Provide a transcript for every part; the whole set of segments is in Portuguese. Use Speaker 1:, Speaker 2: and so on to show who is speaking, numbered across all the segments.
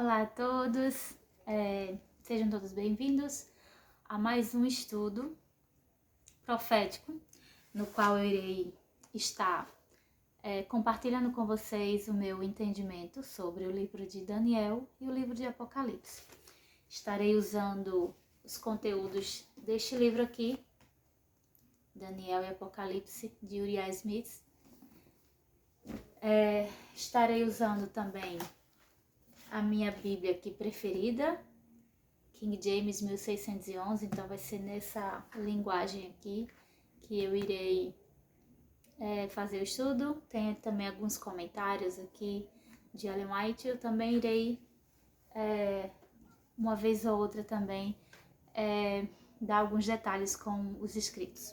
Speaker 1: Olá a todos, sejam todos bem-vindos a mais um estudo profético, no qual eu irei estar compartilhando com vocês o meu entendimento sobre o livro de Daniel e o livro de Apocalipse. Estarei usando os conteúdos deste livro aqui, Daniel e Apocalipse, de Uriah Smith. Estarei usando também a minha Bíblia aqui preferida, King James 1611, então vai ser nessa linguagem aqui que eu irei fazer o estudo. Tem também alguns comentários aqui de Ellen White. Eu também irei, uma vez ou outra também, dar alguns detalhes com os escritos.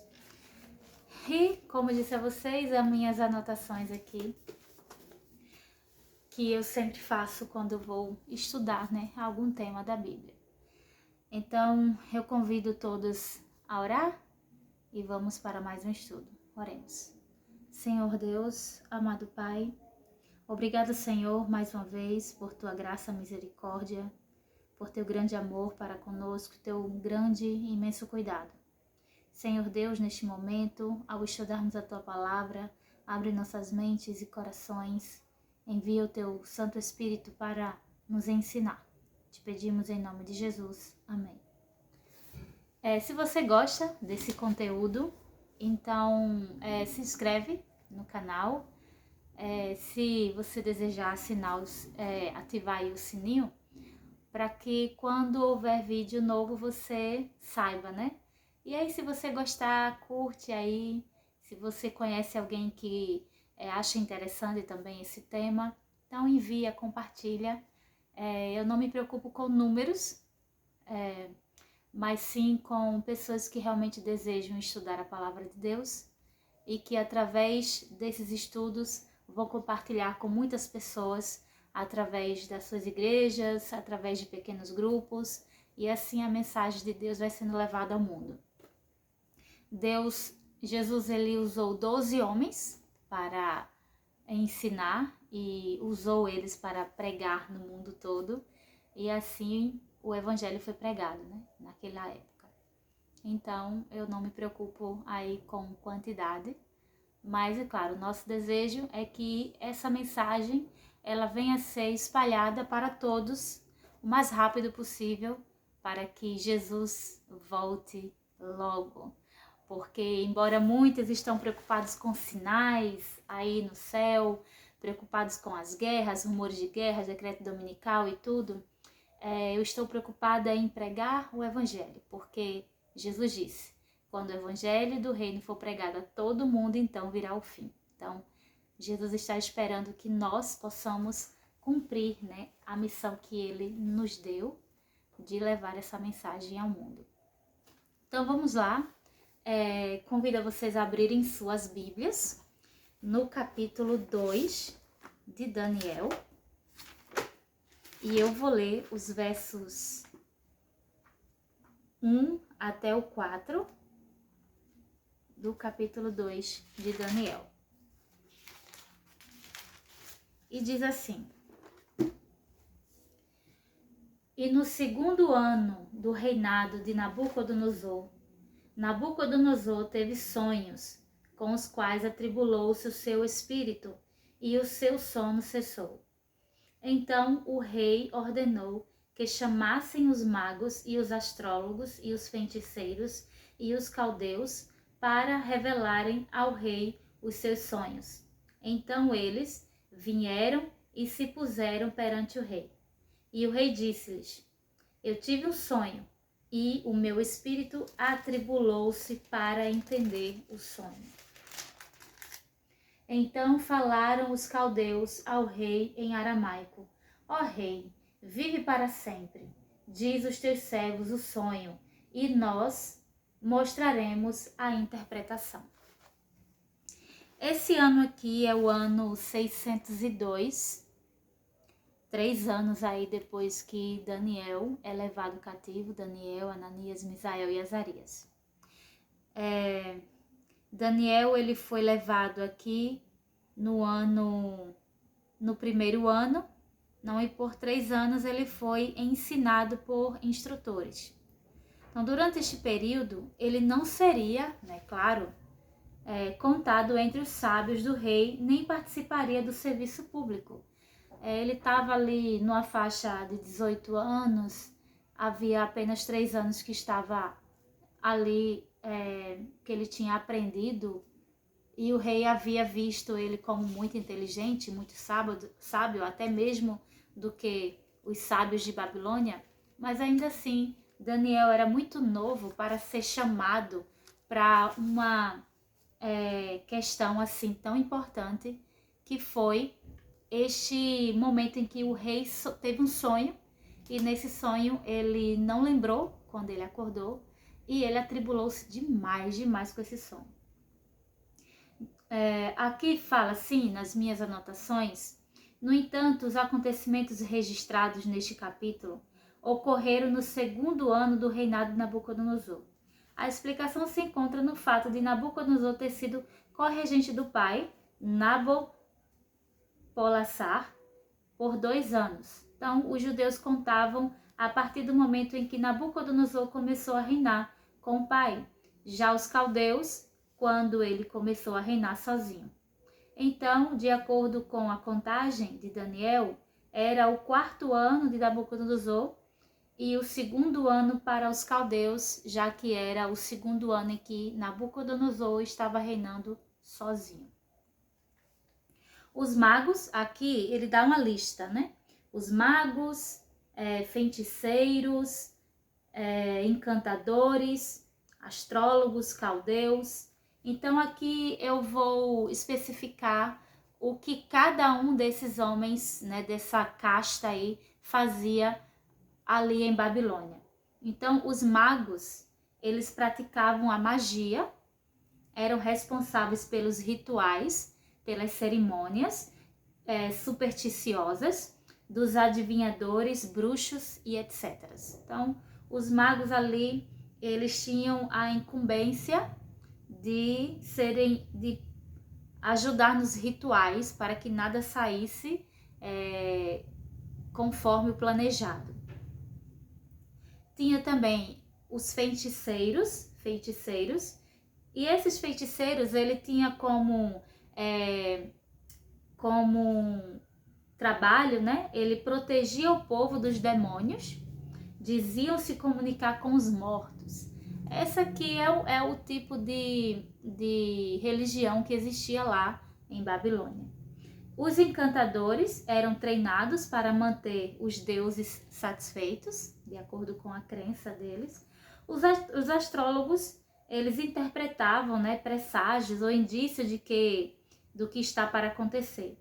Speaker 1: E, como eu disse a vocês, as minhas anotações aqui, que eu sempre faço quando vou estudar, algum tema da Bíblia. Então, eu convido todos a orar e vamos para mais um estudo. Oremos. Senhor Deus, amado Pai, obrigado, Senhor, mais uma vez, por Tua graça e misericórdia, por Teu grande amor para conosco, Teu grande e imenso cuidado. Senhor Deus, neste momento, ao estudarmos a Tua palavra, abre nossas mentes e corações, envia o Teu Santo Espírito para nos ensinar. Te pedimos em nome de Jesus. Amém. Se você gosta desse conteúdo, então se inscreve no canal. Se você desejar assinar, ativar aí o sininho, para que quando houver vídeo novo você saiba, E aí, se você gostar, curte aí. Se você conhece alguém que acha interessante também esse tema, então envia, compartilha. Eu não me preocupo com números, mas sim com pessoas que realmente desejam estudar a palavra de Deus e que através desses estudos vão compartilhar com muitas pessoas através das suas igrejas, através de pequenos grupos, e assim a mensagem de Deus vai sendo levada ao mundo. Jesus, ele usou 12 homens para ensinar e usou eles para pregar no mundo todo, e assim o evangelho foi pregado, naquela época. Então, eu não me preocupo aí com quantidade, mas, é claro, nosso desejo é que essa mensagem ela venha a ser espalhada para todos o mais rápido possível, para que Jesus volte logo. Porque, embora muitos estão preocupados com sinais aí no céu, preocupados com as guerras, rumores de guerra, decreto dominical e tudo, eu estou preocupada em pregar o evangelho, porque Jesus disse: quando o evangelho do reino for pregado a todo mundo, então virá o fim. Então, Jesus está esperando que nós possamos cumprir, a missão que ele nos deu de levar essa mensagem ao mundo. Então, vamos lá. Convido vocês a abrirem suas Bíblias no capítulo 2 de Daniel. E eu vou ler os versos 1 até o 4 do capítulo 2 de Daniel. E diz assim: E no segundo ano do reinado de Nabucodonosor, Nabucodonosor teve sonhos, com os quais atribulou-se o seu espírito, e o seu sono cessou. Então o rei ordenou que chamassem os magos e os astrólogos e os feiticeiros e os caldeus para revelarem ao rei os seus sonhos. Então eles vieram e se puseram perante o rei. E o rei disse-lhes: Eu tive um sonho, e o meu espírito atribulou-se para entender o sonho. Então falaram os caldeus ao rei em aramaico: Ó rei, vive para sempre. Diz os teus servos o sonho, e nós mostraremos a interpretação. Esse ano aqui é o ano 602, 3 anos aí depois que Daniel é levado cativo, Daniel, Ananias, Misael e Azarias. Daniel, ele foi levado aqui no primeiro ano, Não, e por 3 anos ele foi ensinado por instrutores. Então, durante este período, ele não seria, né, claro, contado entre os sábios do rei, nem participaria do serviço público. Ele estava ali numa faixa de 18 anos, havia apenas 3 anos que estava ali, que ele tinha aprendido, e o rei havia visto ele como muito inteligente, muito sábio, até mesmo do que os sábios de Babilônia, mas ainda assim, Daniel era muito novo para ser chamado para uma questão assim tão importante, que foi este momento em que o rei teve um sonho, e nesse sonho ele não lembrou quando ele acordou, e ele atribulou-se demais com esse sonho. Aqui fala assim, nas minhas anotações: no entanto, os acontecimentos registrados neste capítulo ocorreram no 2º ano do reinado de Nabucodonosor. A explicação se encontra no fato de Nabucodonosor ter sido corregente do pai, Nabopolassar, por 2 anos. Então, os judeus contavam a partir do momento em que Nabucodonosor começou a reinar com o pai. Já os caldeus, quando ele começou a reinar sozinho. Então, de acordo com a contagem de Daniel, era o 4º ano de Nabucodonosor e o 2º ano para os caldeus, já que era o 2º ano em que Nabucodonosor estava reinando sozinho. Os magos, aqui ele dá uma lista, né? Os magos, feiticeiros, encantadores, astrólogos, caldeus. Então aqui eu vou especificar o que cada um desses homens, né, dessa casta aí, fazia ali em Babilônia. Então os magos, eles praticavam a magia, eram responsáveis pelos rituais, pelas cerimônias supersticiosas, dos adivinhadores, bruxos e etc. Então, os magos ali, eles tinham a incumbência de ajudar nos rituais para que nada saísse conforme o planejado. Tinha também os feiticeiros, e esses feiticeiros, ele tinha como trabalho, né? Ele protegia o povo dos demônios, diziam se comunicar com os mortos. Essa aqui é o tipo de religião que existia lá em Babilônia. Os encantadores eram treinados para manter os deuses satisfeitos, de acordo com a crença deles. Os astrólogos, eles interpretavam, né, presságios ou indícios do que está para acontecer.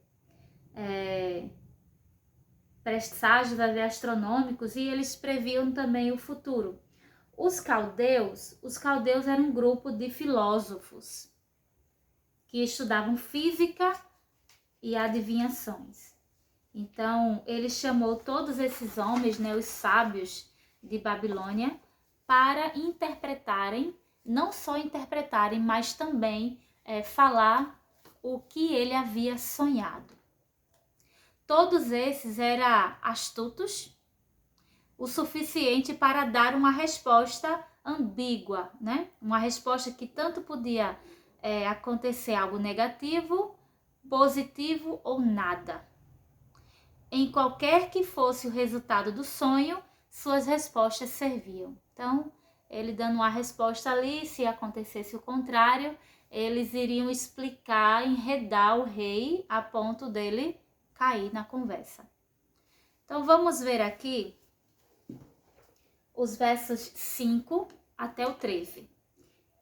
Speaker 1: Presságios astronômicos, e eles previam também o futuro. Os caldeus eram um grupo de filósofos que estudavam física e adivinhações. Então, ele chamou todos esses homens, né, os sábios de Babilônia, para interpretarem, não só interpretarem, mas também falar o que ele havia sonhado. Todos esses eram astutos o suficiente para dar uma resposta ambígua, né? Uma resposta que tanto podia acontecer algo negativo, positivo ou nada. Em qualquer que fosse o resultado do sonho, suas respostas serviam. Então, ele dando uma resposta ali, se acontecesse o contrário, eles iriam explicar, enredar o rei a ponto dele cair na conversa. Então, vamos ver aqui os versos 5 até o 13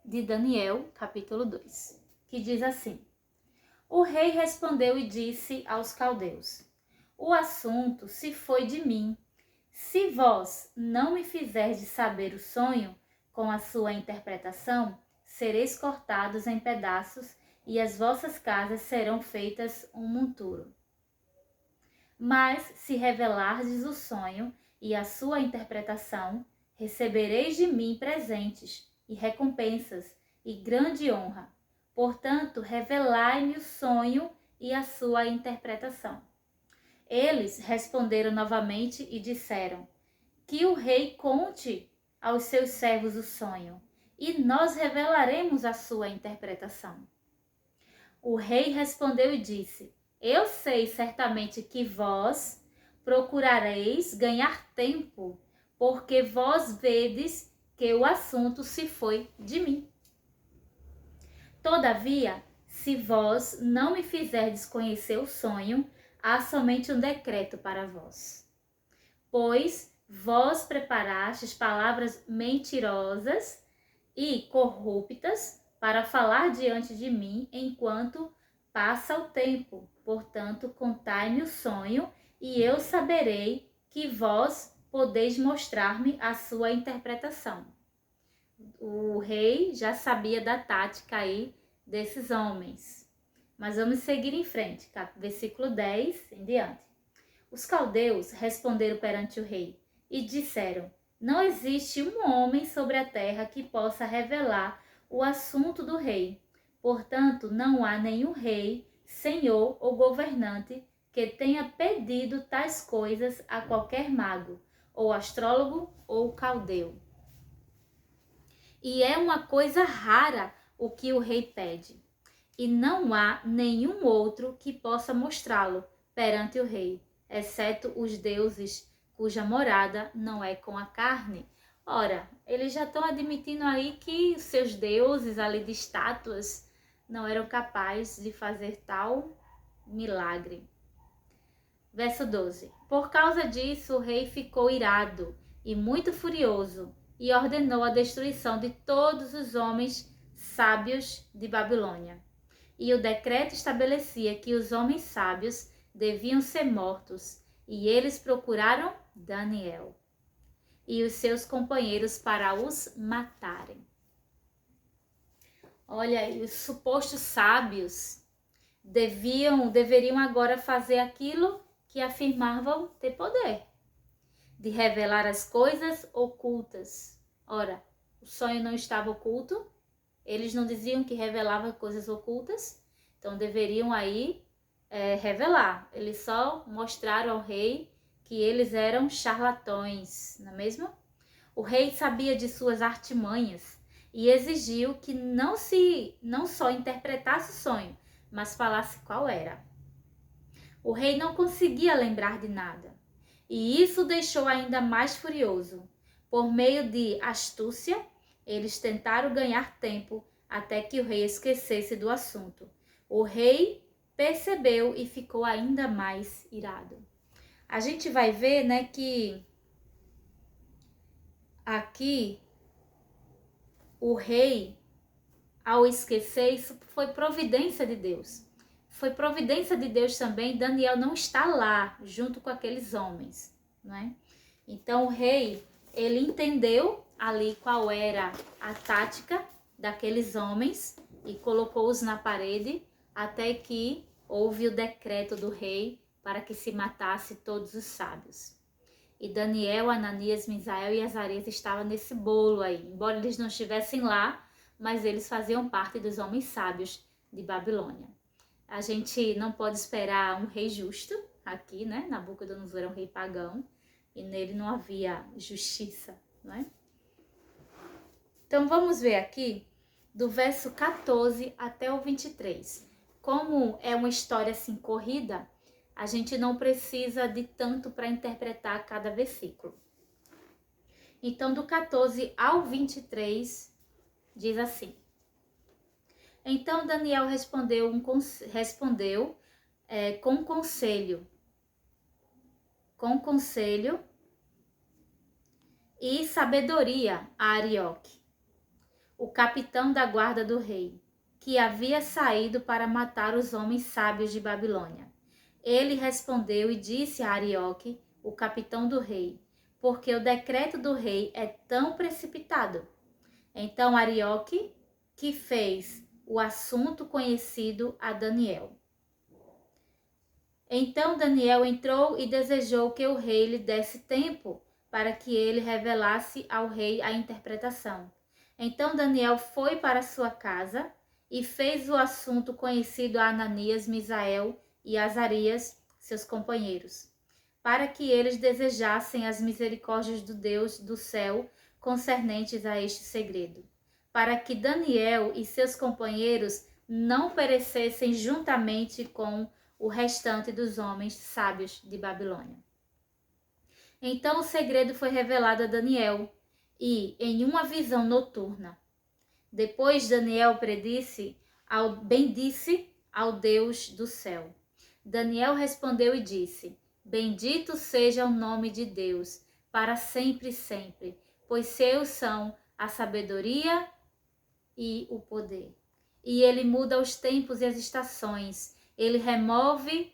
Speaker 1: de Daniel, capítulo 2, que diz assim: O rei respondeu e disse aos caldeus: O assunto se foi de mim. Se vós não me fizerdes saber o sonho com a sua interpretação, sereis cortados em pedaços e as vossas casas serão feitas um monturo. Mas se revelardes o sonho e a sua interpretação, recebereis de mim presentes e recompensas e grande honra. Portanto, revelai-me o sonho e a sua interpretação. Eles responderam novamente e disseram: que o rei conte aos seus servos o sonho, e nós revelaremos a sua interpretação. O rei respondeu e disse: eu sei certamente que vós procurareis ganhar tempo, porque vós vedes que o assunto se foi de mim. Todavia, se vós não me fizerdes conhecer o sonho, há somente um decreto para vós. Pois vós preparastes palavras mentirosas e corruptas para falar diante de mim enquanto passa o tempo. Portanto, contai-me o sonho e eu saberei que vós podeis mostrar-me a sua interpretação. O rei já sabia da tática aí desses homens. Mas vamos seguir em frente, versículo 10 em diante. Os caldeus responderam perante o rei e disseram: não existe um homem sobre a terra que possa revelar o assunto do rei. Portanto, não há nenhum rei, senhor ou governante que tenha pedido tais coisas a qualquer mago, ou astrólogo ou caldeu. E é uma coisa rara o que o rei pede, e não há nenhum outro que possa mostrá-lo perante o rei, exceto os deuses cuja morada não é com a carne. Ora, eles já estão admitindo aí que seus deuses ali de estátuas não eram capazes de fazer tal milagre. Verso 12. Por causa disso, o rei ficou irado e muito furioso e ordenou a destruição de todos os homens sábios de Babilônia. E o decreto estabelecia que os homens sábios deviam ser mortos, e eles procuraram Daniel e os seus companheiros para os matarem. Olha aí, os supostos sábios deveriam agora fazer aquilo que afirmavam ter poder, de revelar as coisas ocultas. Ora, o sonho não estava oculto, eles não diziam que revelava coisas ocultas, então deveriam aí revelar. Eles só mostraram ao rei que eles eram charlatões, não é mesmo? O rei sabia de suas artimanhas e exigiu que não só interpretasse o sonho, mas falasse qual era. O rei não conseguia lembrar de nada, e isso o deixou ainda mais furioso. Por meio de astúcia, eles tentaram ganhar tempo até que o rei esquecesse do assunto. O rei percebeu e ficou ainda mais irado. A gente vai ver, né, que aqui o rei, ao esquecer, isso foi providência de Deus. Foi providência de Deus também, Daniel não está lá junto com aqueles homens, né? Então o rei, ele entendeu ali qual era a tática daqueles homens e colocou-os na parede até que houve o decreto do rei para que se matasse todos os sábios. E Daniel, Ananias, Misael e Azarias estavam nesse bolo aí. Embora eles não estivessem lá, mas eles faziam parte dos homens sábios de Babilônia. A gente não pode esperar um rei justo aqui, né? Nabucodonosor era um rei pagão e nele não havia justiça, né? Então vamos ver aqui do verso 14 até o 23. Como é uma história assim corrida, a gente não precisa de tanto para interpretar cada versículo. Então, do 14 ao 23, diz assim: então Daniel respondeu com conselho e sabedoria a Arioque, o capitão da guarda do rei, que havia saído para matar os homens sábios de Babilônia. Ele respondeu e disse a Arioque, o capitão do rei: porque o decreto do rei é tão precipitado. Então Arioque, que fez o assunto conhecido a Daniel. Então Daniel entrou e desejou que o rei lhe desse tempo para que ele revelasse ao rei a interpretação. Então Daniel foi para sua casa e fez o assunto conhecido a Ananias, Misael e Azarias, seus companheiros, para que eles desejassem as misericórdias do Deus do céu concernentes a este segredo, para que Daniel e seus companheiros não perecessem juntamente com o restante dos homens sábios de Babilônia. Então o segredo foi revelado a Daniel, e, em uma visão noturna, depois Daniel bendisse ao Deus do céu. Daniel respondeu e disse: Bendito seja o nome de Deus, para sempre e sempre, pois seus são a sabedoria e o poder. E ele muda os tempos e as estações. Ele remove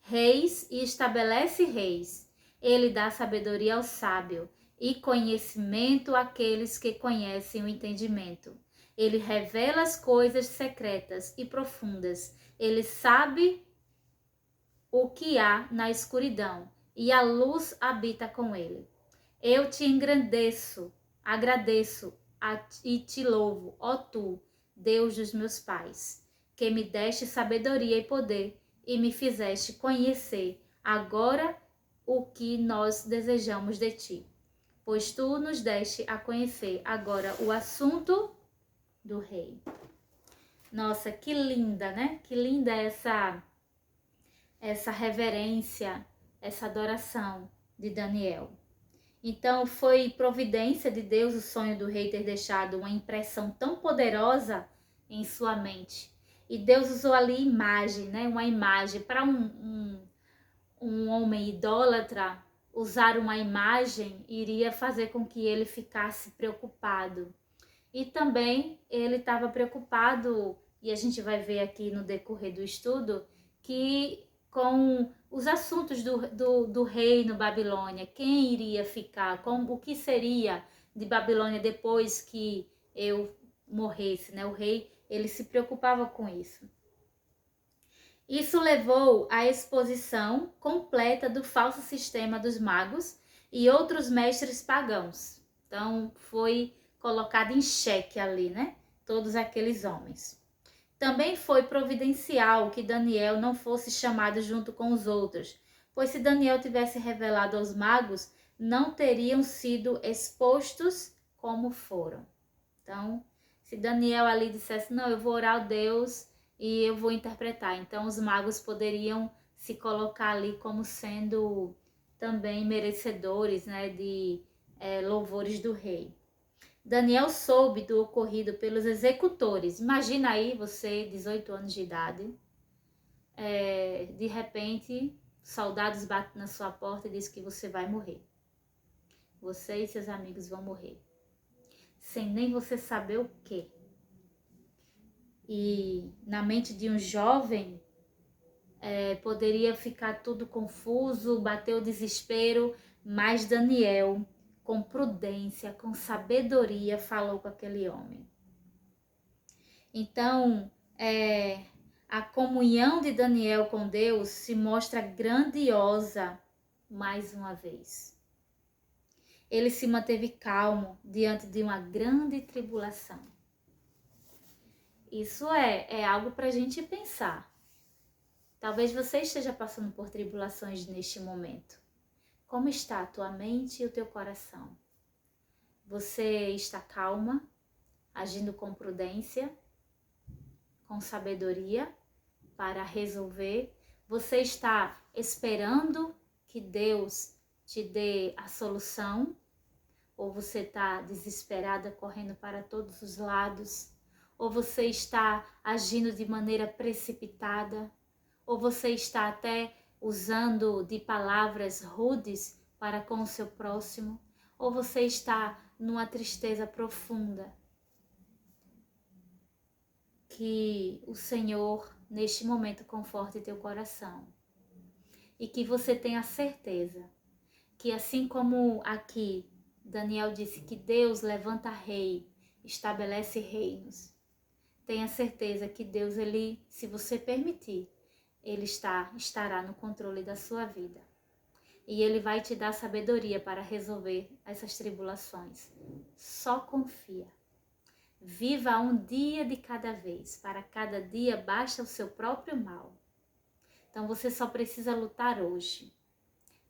Speaker 1: reis e estabelece reis. Ele dá sabedoria ao sábio e conhecimento àqueles que conhecem o entendimento. Ele revela as coisas secretas e profundas. Ele sabe o que há na escuridão, e a luz habita com ele. Eu te agradeço e te louvo, ó tu, Deus dos meus pais, que me deste sabedoria e poder e me fizeste conhecer agora o que nós desejamos de ti, pois tu nos deste a conhecer agora o assunto do rei. Nossa, que linda, né? Que linda essa reverência, essa adoração de Daniel. Então, foi providência de Deus o sonho do rei ter deixado uma impressão tão poderosa em sua mente. E Deus usou ali imagem, né? Uma imagem para um homem idólatra. Usar uma imagem iria fazer com que ele ficasse preocupado. E também ele estava preocupado, e a gente vai ver aqui no decorrer do estudo, que com os assuntos do reino Babilônia, quem iria ficar, o que seria de Babilônia depois que eu morresse, né? O rei, ele se preocupava com isso. Isso levou à exposição completa do falso sistema dos magos e outros mestres pagãos. Então, foi colocado em xeque ali, né? Todos aqueles homens. Também foi providencial que Daniel não fosse chamado junto com os outros, pois se Daniel tivesse revelado aos magos, não teriam sido expostos como foram. Então, se Daniel ali dissesse, não, eu vou orar ao Deus e eu vou interpretar, então os magos poderiam se colocar ali como sendo também merecedores, né, de louvores do rei. Daniel soube do ocorrido pelos executores. Imagina aí você, 18 anos de idade, de repente, soldados batem na sua porta e dizem que você vai morrer. Você e seus amigos vão morrer. Sem nem você saber o quê. E na mente de um jovem, poderia ficar tudo confuso, bater o desespero, mas Daniel, com prudência, com sabedoria, falou com aquele homem. Então, a comunhão de Daniel com Deus se mostra grandiosa mais uma vez. Ele se manteve calmo diante de uma grande tribulação. Isso é algo para a gente pensar. Talvez você esteja passando por tribulações neste momento. Como está a tua mente e o teu coração? Você está calma, agindo com prudência, com sabedoria para resolver? Você está esperando que Deus te dê a solução? Ou você está desesperada, correndo para todos os lados? Ou você está agindo de maneira precipitada? Ou você está até usando de palavras rudes para com o seu próximo? Ou você está numa tristeza profunda? Que o Senhor, neste momento, conforte teu coração. E que você tenha certeza que, assim como aqui Daniel disse que Deus levanta rei, estabelece reinos, tenha certeza que Deus, ele, se você permitir, ele estará no controle da sua vida. E ele vai te dar sabedoria para resolver essas tribulações. Só confia. Viva um dia de cada vez. Para cada dia basta o seu próprio mal. Então você só precisa lutar hoje.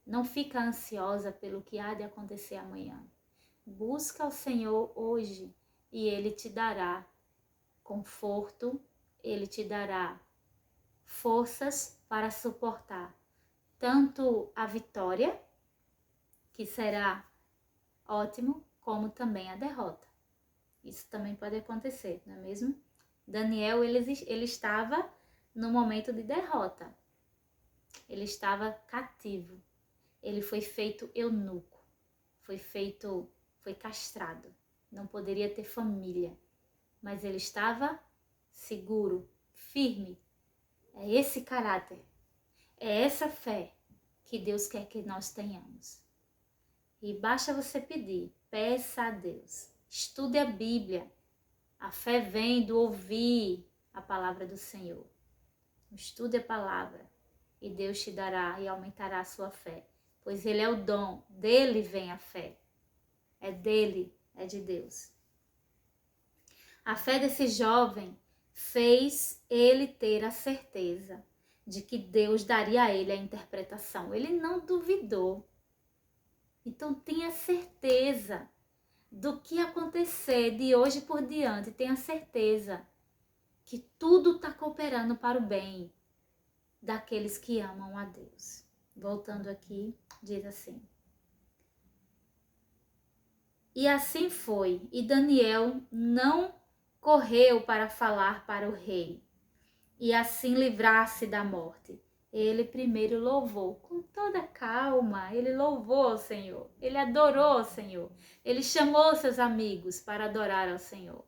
Speaker 1: Não fica ansiosa pelo que há de acontecer amanhã. Busca o Senhor hoje e Ele te dará conforto, Ele te dará forças para suportar tanto a vitória, que será ótimo, como também a derrota. Isso também pode acontecer, não é mesmo? Daniel, ele estava no momento de derrota. Ele estava cativo. Ele foi feito eunuco. Foi castrado. Não poderia ter família. Mas ele estava seguro, firme. É esse caráter, é essa fé que Deus quer que nós tenhamos. E basta você pedir, peça a Deus. Estude a Bíblia. A fé vem do ouvir a palavra do Senhor. Estude a palavra e Deus te dará e aumentará a sua fé. Pois Ele é o dom, dele vem a fé. É dele, é de Deus. A fé desse jovem fez ele ter a certeza de que Deus daria a ele a interpretação. Ele não duvidou. Então tenha certeza do que acontecer de hoje por diante. Tenha certeza que tudo está cooperando para o bem daqueles que amam a Deus. Voltando aqui, diz assim: e assim foi, e Daniel não correu para falar para o rei, e assim livrar-se da morte. Ele primeiro louvou, com toda calma, ele louvou ao Senhor, ele adorou ao Senhor, ele chamou seus amigos para adorar ao Senhor.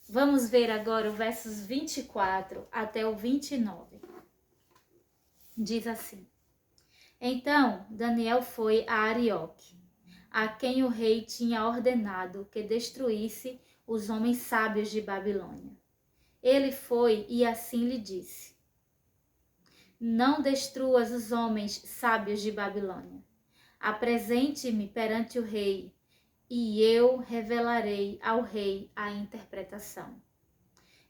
Speaker 1: Vamos ver agora os versos 24 até o 29. Diz assim: então Daniel foi a Arioque, a quem o rei tinha ordenado que destruísse os homens sábios de Babilônia. Ele foi e assim lhe disse: não destruas os homens sábios de Babilônia. Apresente-me perante o rei, e eu revelarei ao rei a interpretação.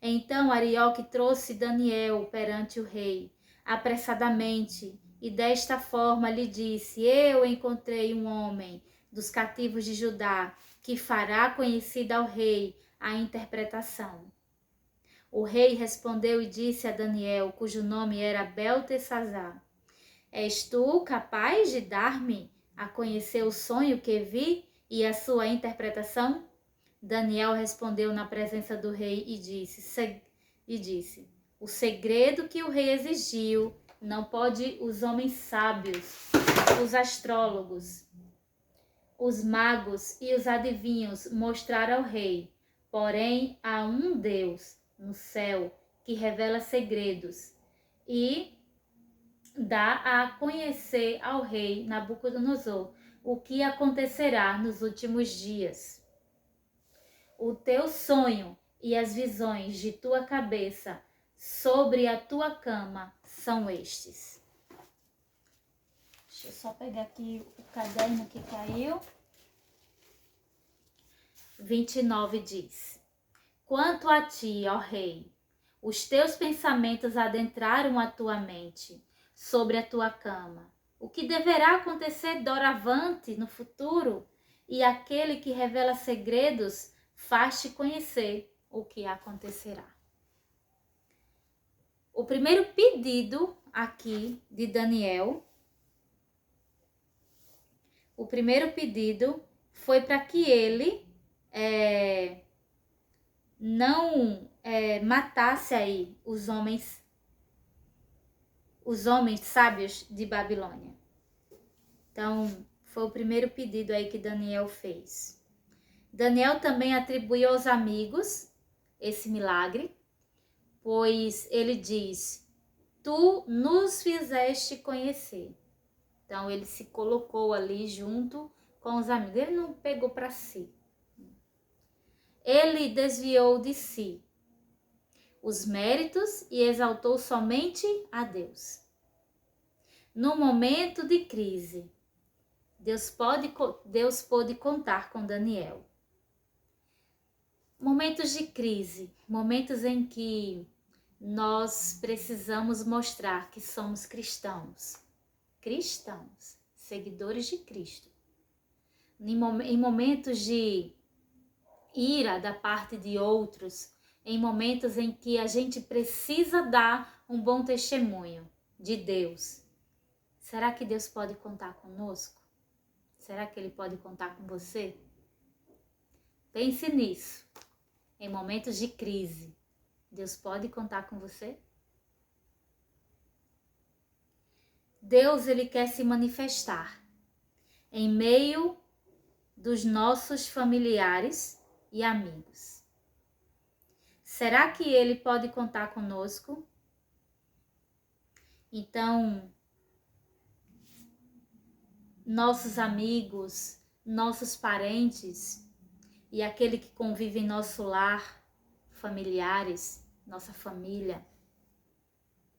Speaker 1: Então Arioque trouxe Daniel perante o rei, apressadamente, e desta forma lhe disse: eu encontrei um homem dos cativos de Judá, que fará conhecida ao rei a interpretação. O rei respondeu e disse a Daniel, cujo nome era Beltesazar: és tu capaz de dar-me a conhecer o sonho que vi e a sua interpretação? Daniel respondeu na presença do rei e disse: o segredo que o rei exigiu não pode os homens sábios, os astrólogos, os magos e os adivinhos mostrar ao rei. Porém, há um Deus no céu que revela segredos e dá a conhecer ao rei Nabucodonosor o que acontecerá nos últimos dias. O teu sonho e as visões de tua cabeça sobre a tua cama são estes. Deixa eu só pegar aqui o caderno que caiu. 29 diz: quanto a ti, ó rei, os teus pensamentos adentraram a tua mente sobre a tua cama. O que deverá acontecer doravante no futuro? E aquele que revela segredos faz-te conhecer o que acontecerá. O primeiro pedido aqui de Daniel, foi para que ele não matasse aí os homens sábios de Babilônia. Então, foi o primeiro pedido aí que Daniel fez. Daniel também atribuiu aos amigos esse milagre, pois ele diz: tu nos fizeste conhecer. Então, ele se colocou ali junto com os amigos. Ele não pegou para si. Ele desviou de si os méritos e exaltou somente a Deus. No momento de crise, Deus pôde contar com Daniel. Momentos de crise, momentos em que nós precisamos mostrar que somos cristãos, seguidores de Cristo. Em momentos de ira da parte de outros, em momentos em que a gente precisa dar um bom testemunho de Deus. Será que Deus pode contar conosco? Será que Ele pode contar com você? Pense nisso. Em momentos de crise, Deus pode contar com você? Deus, Ele quer se manifestar em meio dos nossos familiares e amigos. Será que Ele pode contar conosco? Então, nossos amigos, nossos parentes e aquele que convive em nosso lar, familiares, nossa família,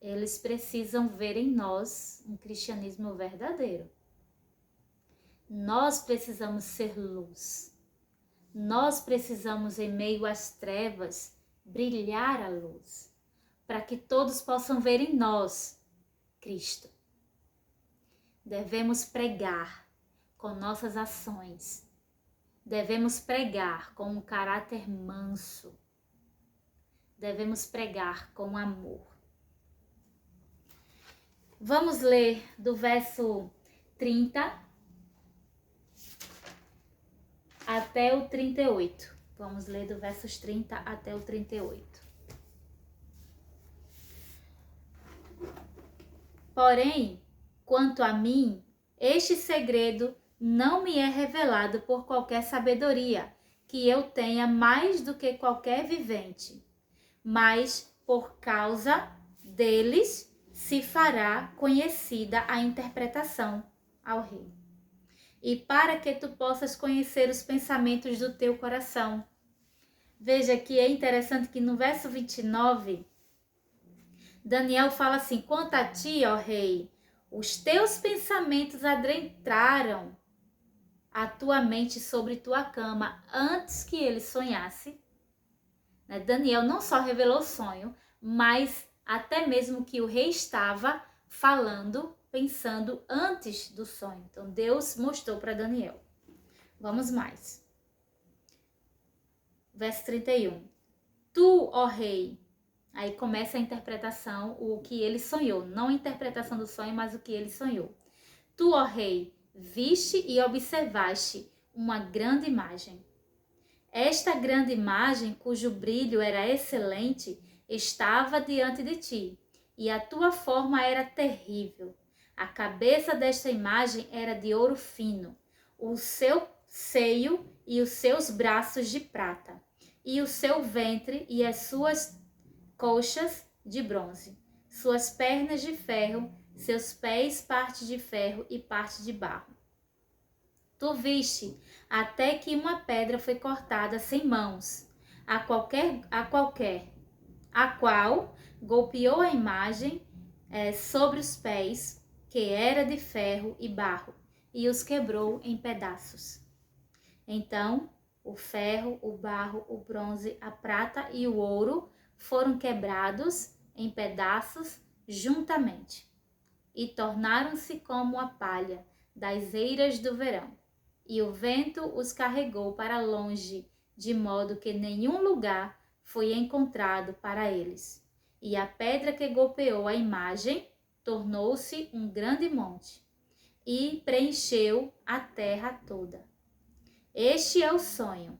Speaker 1: eles precisam ver em nós um cristianismo verdadeiro. Nós precisamos ser luz. Nós precisamos, em meio às trevas, brilhar a luz, para que todos possam ver em nós Cristo. Devemos pregar com nossas ações. Devemos pregar com um caráter manso. Devemos pregar com amor. Vamos ler do verso 30 até o 38. Vamos ler do versos 30 até o 38. Porém, quanto a mim, este segredo não me é revelado por qualquer sabedoria, que eu tenha mais do que qualquer vivente, mas por causa deles se fará conhecida a interpretação ao rei. E para que tu possas conhecer os pensamentos do teu coração. Veja que é interessante que no verso 29, Daniel fala assim: quanto a ti, ó rei, os teus pensamentos adentraram a tua mente sobre tua cama antes que ele sonhasse. Daniel não só revelou o sonho, mas até mesmo que o rei estava falando, pensando antes do sonho. Então Deus mostrou para Daniel. Vamos mais. Verso 31. Tu, ó rei, aí começa a interpretação, o que ele sonhou. Não a interpretação do sonho, mas o que ele sonhou. Tu, ó rei, viste e observaste uma grande imagem. Esta grande imagem, cujo brilho era excelente, estava diante de ti, e a tua forma era terrível. A cabeça desta imagem era de ouro fino, o seu seio e os seus braços de prata, e o seu ventre e as suas coxas de bronze, suas pernas de ferro, seus pés parte de ferro e parte de barro. Tu viste até que uma pedra foi cortada sem mãos, a qual golpeou a imagem sobre os pés, que era de ferro e barro, e os quebrou em pedaços. Então, o ferro, o barro, o bronze, a prata e o ouro foram quebrados em pedaços juntamente, e tornaram-se como a palha das eiras do verão. E o vento os carregou para longe, de modo que nenhum lugar foi encontrado para eles. E a pedra que golpeou a imagem tornou-se um grande monte e preencheu a terra toda. Este é o sonho,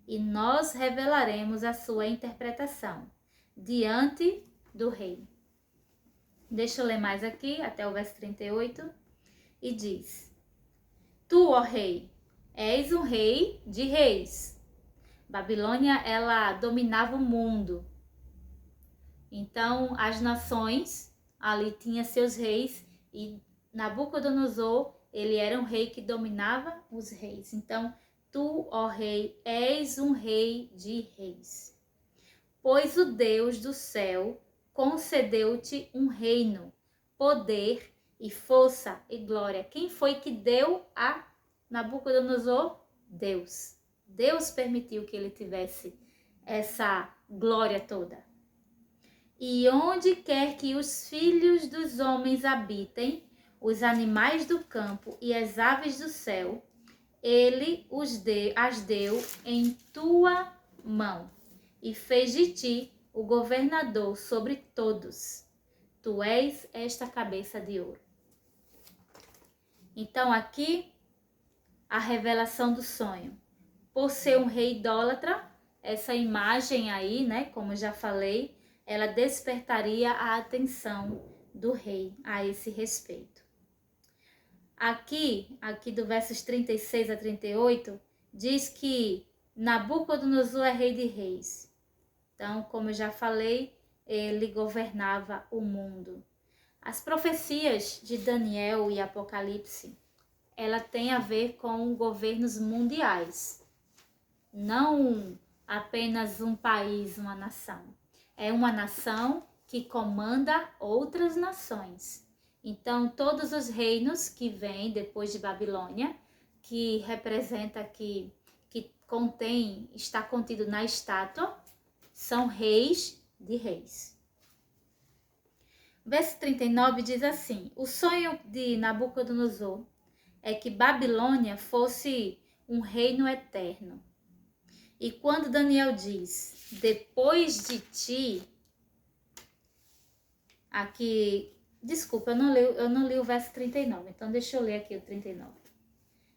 Speaker 1: e nós revelaremos a sua interpretação diante do rei. Deixa eu ler mais aqui, até o verso 38, e diz: Tu, ó rei, és um rei de reis. Babilônia, ela dominava o mundo. Então, as nações, ali tinha seus reis, e Nabucodonosor, ele era um rei que dominava os reis. Então, tu, ó rei, és um rei de reis. Pois o Deus do céu concedeu-te um reino, poder e força e glória. Quem foi que deu a Nabucodonosor? Deus. Deus permitiu que ele tivesse essa glória toda. E onde quer que os filhos dos homens habitem, os animais do campo e as aves do céu, ele as deu em tua mão e fez de ti o governador sobre todos. Tu és esta cabeça de ouro. Então aqui a revelação do sonho. Por ser um rei idólatra, essa imagem aí, né, como eu já falei, ela despertaria a atenção do rei a esse respeito. Aqui do versos 36 a 38, diz que Nabucodonosor é rei de reis. Então, como eu já falei, ele governava o mundo. As profecias de Daniel e Apocalipse, ela tem a ver com governos mundiais. Não apenas um país, uma nação. É uma nação que comanda outras nações. Então, todos os reinos que vêm depois de Babilônia, que representa que está contido na estátua, são reis de reis. Verso 39 diz assim: o sonho de Nabucodonosor é que Babilônia fosse um reino eterno. E quando Daniel diz, depois de ti, aqui, desculpa, eu não li o verso 39, então deixa eu ler aqui o 39.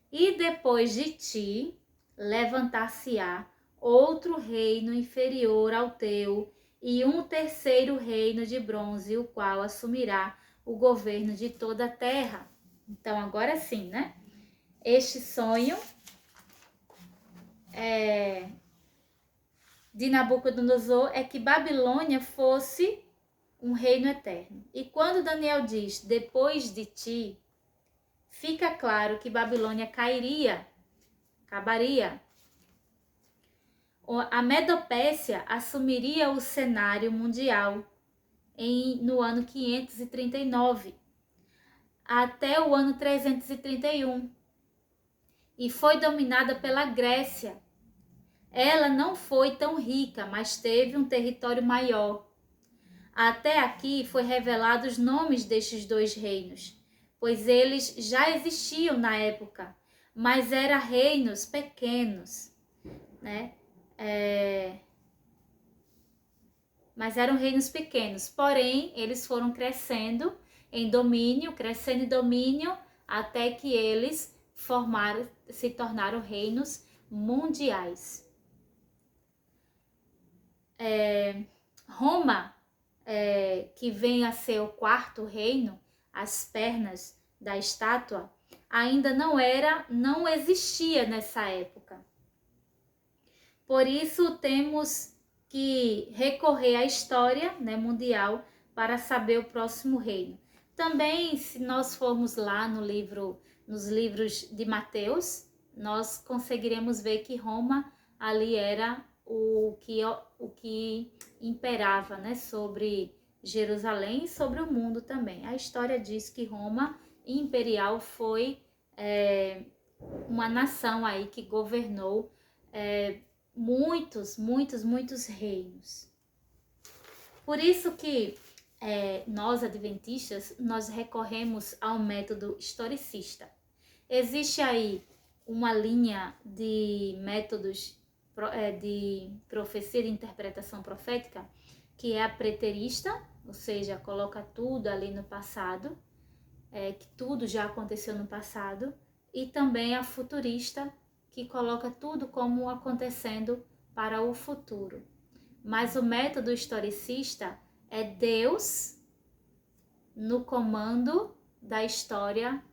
Speaker 1: E depois de ti, levantar-se-á outro reino inferior ao teu, e um terceiro reino de bronze, o qual assumirá o governo de toda a terra. Então, agora sim, né? Este sonho de Nabucodonosor é que Babilônia fosse um reino eterno. E quando Daniel diz, depois de ti, fica claro que Babilônia acabaria. A Medopécia assumiria o cenário mundial no ano 539, até o ano 331, e foi dominada pela Grécia. Ela não foi tão rica, mas teve um território maior. Até aqui foi revelado os nomes destes dois reinos, pois eles já existiam na época, mas eram reinos pequenos, né? Mas eram reinos pequenos, porém eles foram crescendo em domínio, até que eles se tornaram reinos mundiais. Roma, que vem a ser o quarto reino, as pernas da estátua, ainda não existia nessa época. Por isso temos que recorrer à história, né, mundial para saber o próximo reino. Também, se nós formos lá nos livros de Mateus, nós conseguiremos ver que Roma ali era o que imperava, né, sobre Jerusalém e sobre o mundo também. A história diz que Roma imperial foi uma nação aí que governou muitos reinos. Por isso que nós adventistas, nós recorremos ao método historicista. Existe aí uma linha de métodos de profecia, de interpretação profética, que é a preterista, ou seja, coloca tudo ali no passado, que tudo já aconteceu no passado, e também a futurista, que coloca tudo como acontecendo para o futuro. Mas o método historicista é Deus no comando da história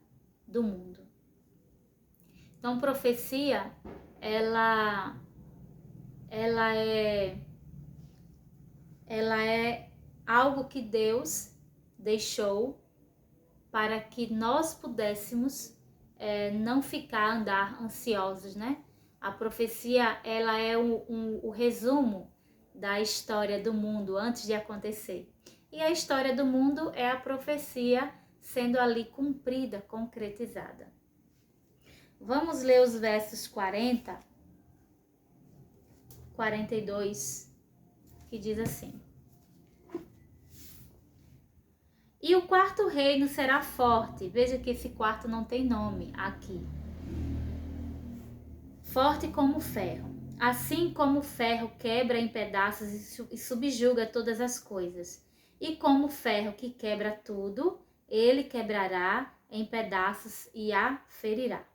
Speaker 1: do mundo. Então, profecia, ela é algo que Deus deixou para que nós pudéssemos não andar ansiosos, né? A profecia, ela é o resumo da história do mundo antes de acontecer. E a história do mundo é a profecia sendo ali cumprida, concretizada. Vamos ler os versos 40 42, que diz assim: E o quarto reino será forte. Veja que esse quarto não tem nome aqui. Forte como ferro. Assim como o ferro quebra em pedaços e subjuga todas as coisas. E como o ferro que quebra tudo, ele quebrará em pedaços e a ferirá.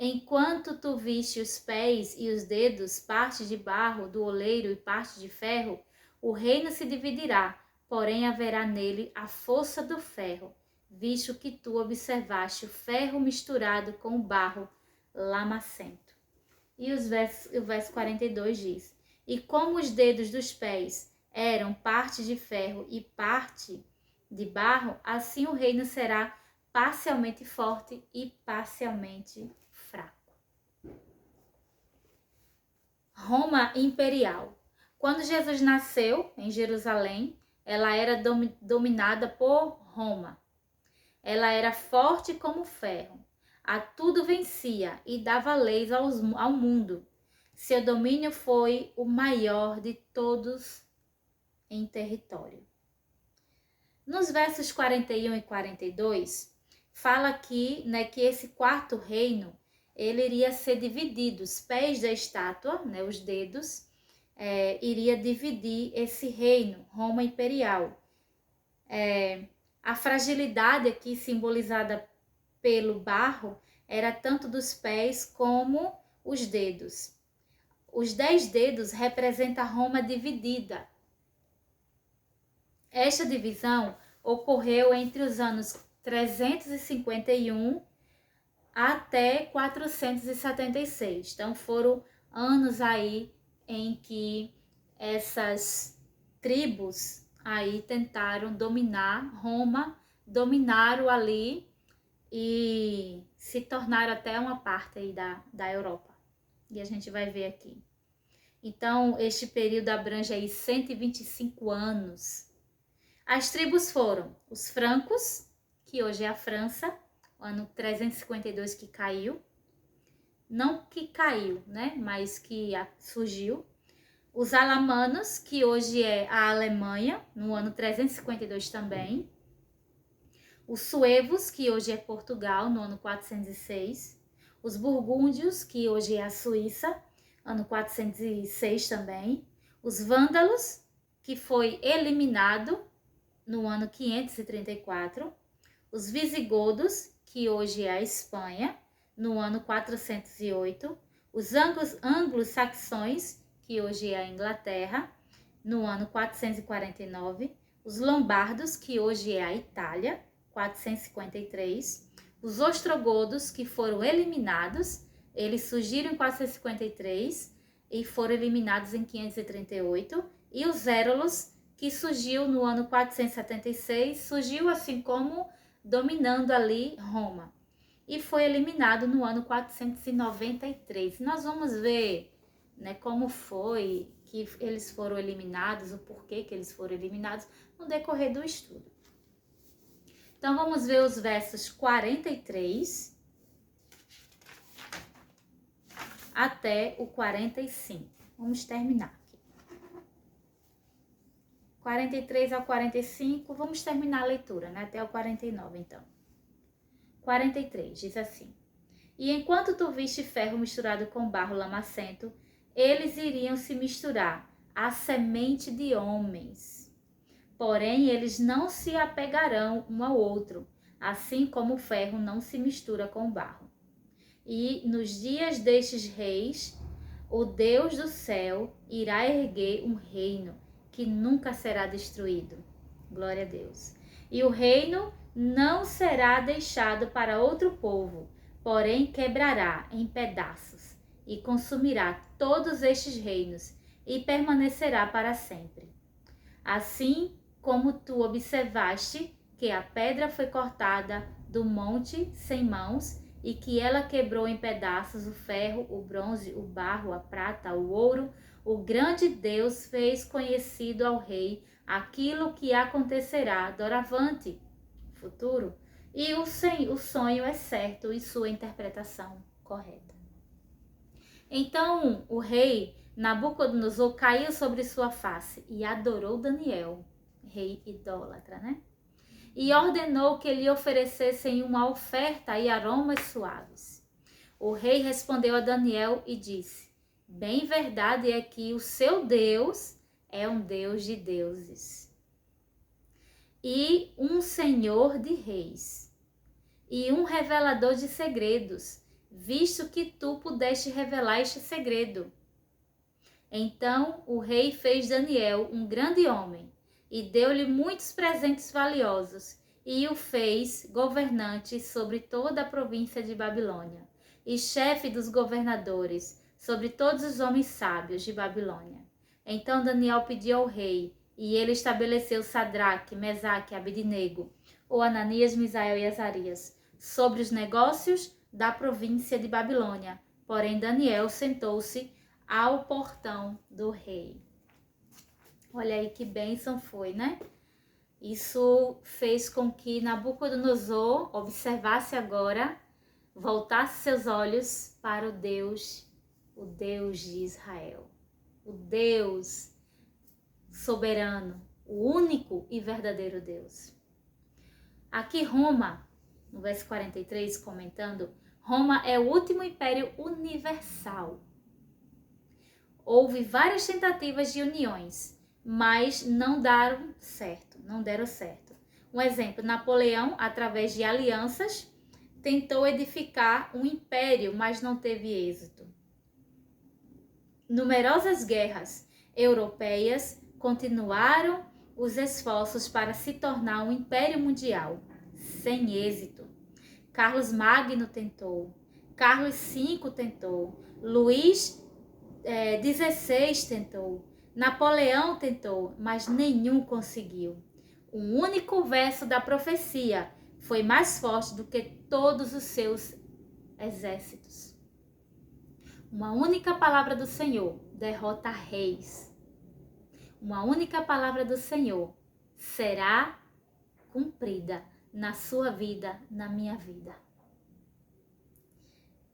Speaker 1: Enquanto tu viste os pés e os dedos, parte de barro do oleiro e parte de ferro, o reino se dividirá, porém haverá nele a força do ferro, visto que tu observaste o ferro misturado com o barro lamacento. E o verso 42 diz: E como os dedos dos pés eram parte de ferro e parte de barro, assim o reino será parcialmente forte e parcialmente fraco. Roma imperial. Quando Jesus nasceu em Jerusalém, ela era dominada por Roma. Ela era forte como ferro. A tudo vencia e dava leis ao mundo. Seu domínio foi o maior de todos em território. Nos versos 41 e 42, fala aqui, né, que esse quarto reino, ele iria ser dividido. Os pés da estátua, né, os dedos, iria dividir esse reino, Roma imperial. A fragilidade aqui simbolizada pelo barro era tanto dos pés como os dedos. Os 10 dedos representam Roma dividida. Esta divisão ocorreu entre os anos 351 até 476. Então foram anos aí em que essas tribos aí tentaram dominar Roma, dominaram ali e se tornaram até uma parte aí da Europa. E a gente vai ver aqui. Então, este período abrange aí 125 anos. As tribos foram os francos, que hoje é a França, ano 352 que caiu. Não que caiu, né? Mas que surgiu. Os alamanos, que hoje é a Alemanha, no ano 352 também. Os suevos, que hoje é Portugal, no ano 406. Os burgúndios, que hoje é a Suíça, ano 406 também. Os vândalos, que foi eliminado no ano 534. Os visigodos, que hoje é a Espanha, no ano 408. Os anglo-saxões, que hoje é a Inglaterra, no ano 449. Os lombardos, que hoje é a Itália, 453. Os ostrogodos, que foram eliminados, eles surgiram em 453 e foram eliminados em 538. E os érolos, que surgiu no ano 476, surgiu assim como dominando ali Roma. E foi eliminado no ano 493. Nós vamos ver, né, como foi que eles foram eliminados, o porquê que eles foram eliminados no decorrer do estudo. Então, vamos ver os versos 43 até o 45. Vamos terminar aqui. 43 ao 45, vamos terminar a leitura, né? Até o 49, então. 43, diz assim: E enquanto tu viste ferro misturado com barro lamacento, eles iriam se misturar à semente de homens. Porém, eles não se apegarão um ao outro, assim como o ferro não se mistura com o barro. E nos dias destes reis, o Deus do céu irá erguer um reino que nunca será destruído. Glória a Deus. E o reino não será deixado para outro povo, porém quebrará em pedaços e consumirá todos estes reinos e permanecerá para sempre. Assim como tu observaste que a pedra foi cortada do monte sem mãos e que ela quebrou em pedaços o ferro, o bronze, o barro, a prata, o ouro, o grande Deus fez conhecido ao rei aquilo que acontecerá doravante, futuro, e o sonho é certo e sua interpretação correta. Então o rei Nabucodonosor caiu sobre sua face e adorou Daniel, rei idólatra, né? E ordenou que lhe oferecessem uma oferta e aromas suaves. O rei respondeu a Daniel e disse: bem verdade é que o seu Deus é um Deus de deuses e um Senhor de reis e um revelador de segredos, visto que tu pudeste revelar este segredo. Então o rei fez Daniel um grande homem e deu-lhe muitos presentes valiosos e o fez governante sobre toda a província de Babilônia e chefe dos governadores sobre todos os homens sábios de Babilônia. Então Daniel pediu ao rei e ele estabeleceu Sadraque, Mesaque e Abednego, ou Ananias, Misael e Azarias, sobre os negócios da província de Babilônia. Porém Daniel sentou-se ao portão do rei. Olha aí que bênção foi, né? Isso fez com que Nabucodonosor observasse agora, voltasse seus olhos para o Deus de Israel, o Deus soberano, o único e verdadeiro Deus. Aqui Roma, no verso 43, comentando, Roma é o último império universal. Houve várias tentativas de uniões, mas não deram certo. Um exemplo, Napoleão, através de alianças, tentou edificar um império, mas não teve êxito. Numerosas guerras europeias continuaram os esforços para se tornar um império mundial, sem êxito. Carlos Magno tentou, Carlos V tentou, Luís XVI tentou, Napoleão tentou, mas nenhum conseguiu. Um único verso da profecia foi mais forte do que todos os seus exércitos. Uma única palavra do Senhor derrota reis. Uma única palavra do Senhor será cumprida na sua vida, na minha vida.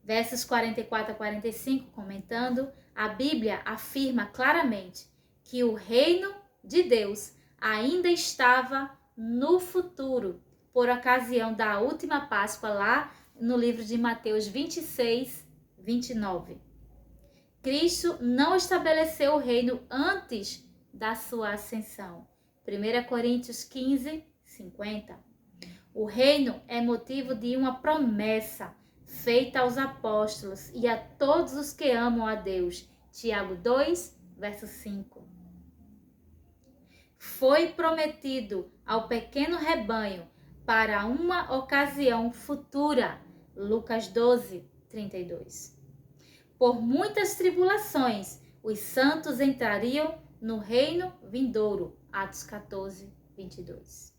Speaker 1: Versos 44 a 45, comentando, a Bíblia afirma claramente que o reino de Deus ainda estava no futuro, por ocasião da última Páscoa, lá no livro de Mateus 26, 29. Cristo não estabeleceu o reino antes da sua ascensão. 1 Coríntios 15, 50. O reino é motivo de uma promessa feita aos apóstolos e a todos os que amam a Deus. Tiago 2, verso 5. Foi prometido ao pequeno rebanho para uma ocasião futura. Lucas 12, 32. Por muitas tribulações, os santos entrariam no reino vindouro. Atos 14, 22.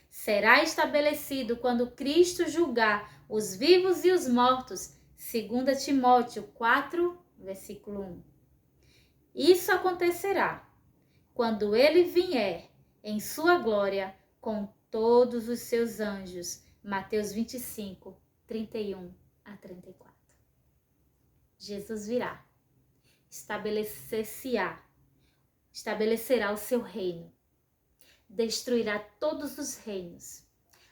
Speaker 1: Será estabelecido quando Cristo julgar os vivos e os mortos. 2 Timóteo 4, versículo 1. Isso acontecerá quando ele vier em sua glória com todos os seus anjos. Mateus 25, 31 a 34. Jesus virá, estabelecerá o seu reino, destruirá todos os reinos.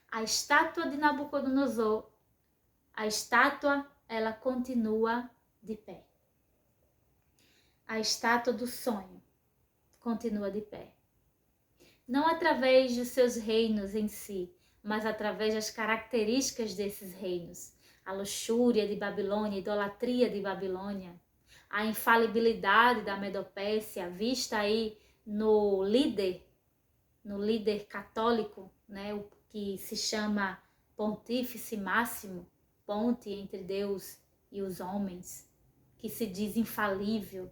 Speaker 1: A estátua de Nabucodonosor, ela continua de pé. A estátua do sonho continua de pé. Não através dos seus reinos em si, mas através das características desses reinos. A luxúria de Babilônia, a idolatria de Babilônia, a infalibilidade da Medopécia, vista aí no líder católico, né, o que se chama Pontífice Máximo, ponte entre Deus e os homens, que se diz infalível.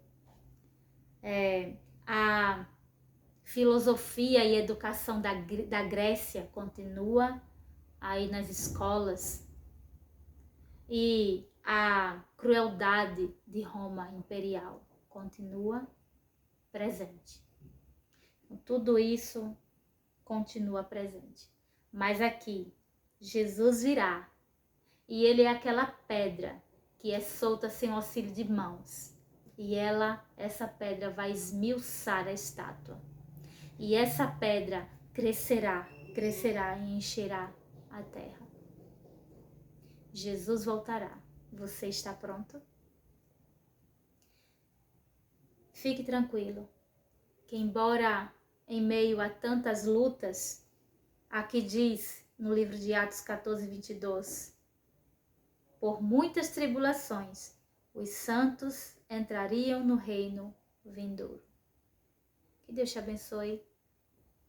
Speaker 1: A filosofia e educação da Grécia continua aí nas escolas. E a crueldade de Roma imperial continua presente. Tudo isso continua presente. Mas aqui, Jesus virá e ele é aquela pedra que é solta sem auxílio de mãos. E essa pedra vai esmiuçar a estátua. E essa pedra crescerá e encherá a terra. Jesus voltará. Você está pronto? Fique tranquilo, que embora em meio a tantas lutas, aqui diz no livro de Atos 14, 22, por muitas tribulações, os santos entrariam no reino vindouro. Que Deus te abençoe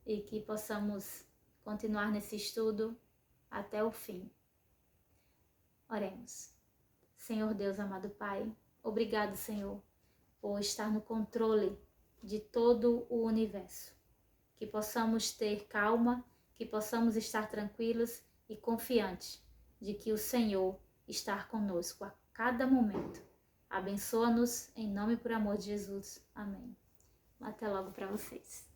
Speaker 1: e que possamos continuar nesse estudo até o fim. Oremos. Senhor Deus, amado Pai, obrigado, Senhor, por estar no controle de todo o universo. Que possamos ter calma, que possamos estar tranquilos e confiantes de que o Senhor está conosco a cada momento. Abençoa-nos em nome e por amor de Jesus. Amém. Até logo para vocês.